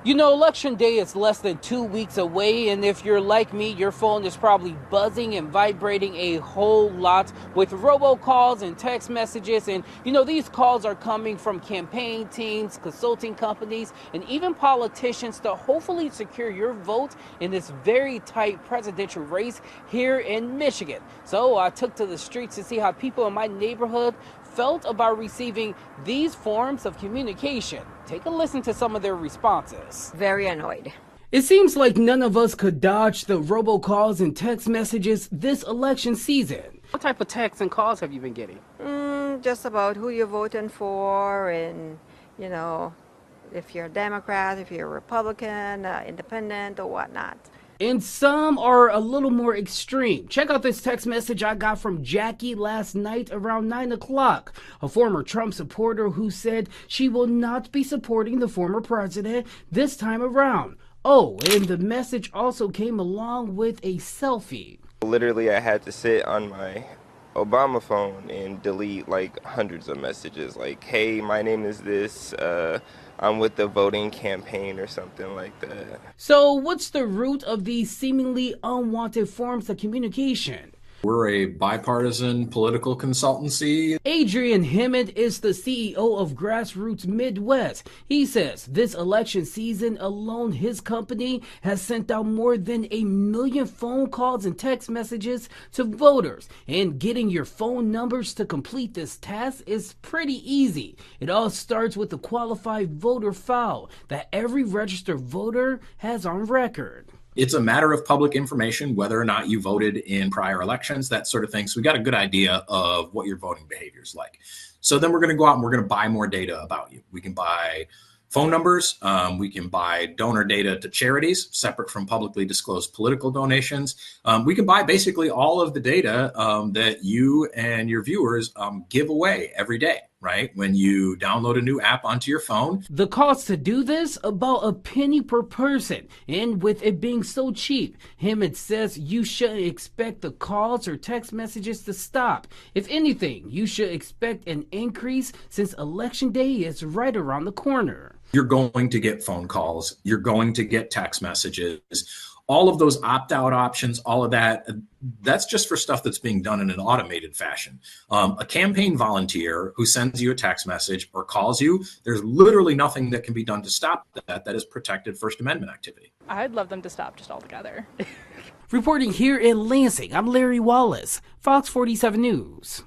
You know, Election Day is less than 2 weeks away, and if you're like me, your phone is probably buzzing and vibrating a whole lot with robocalls and text messages. And you know, these calls are coming from campaign teams, consulting companies, and even politicians to hopefully secure your vote in this very tight presidential race here in Michigan. So I took to the streets to see how people in my neighborhood felt about receiving these forms of communication. Take a listen to some of their responses. Very annoyed. It seems like none of us could dodge the robocalls and text messages this election season. What type of texts and calls have you been getting? Just about who you're voting for and, you know, if you're a Democrat, if you're a Republican, independent or whatnot. And some are a little more extreme. Check out this text message I got from Jackie last night around 9 o'clock, a former Trump supporter who said she will not be supporting the former president this time around. Oh, and the message also came along with a selfie. Literally, I had to sit on my Obama phone and delete like hundreds of messages like, hey, my name is this, I'm with the voting campaign or something like that. So what's the root of these seemingly unwanted forms of communication? We're a bipartisan political consultancy. Adrian Hammond is the CEO of Grassroots Midwest. He says this election season alone, his company has sent out more than 1 million phone calls and text messages to voters. And getting your phone numbers to complete this task is pretty easy. It all starts with the qualified voter file that every registered voter has on record. It's a matter of public information, whether or not you voted in prior elections, that sort of thing. So we got a good idea of what your voting behavior is like. So then we're going to go out and we're going to buy more data about you. We can buy phone numbers. We can buy donor data to charities, separate from publicly disclosed political donations. We can buy basically all of the data that you and your viewers give away every day, right? When you download a new app onto your phone. The cost to do this, about a penny per person. And with it being so cheap, Hammond says you shouldn't expect the calls or text messages to stop. If anything, you should expect an increase since Election Day is right around the corner. You're going to get phone calls. You're going to get text messages. All of those opt-out options, all of that, that's just for stuff that's being done in an automated fashion. A campaign volunteer who sends you a text message or calls you, there's literally nothing that can be done to stop that. That is protected First Amendment activity. I'd love them to stop just altogether. Reporting here in Lansing, I'm Larry Wallace, Fox 47 News.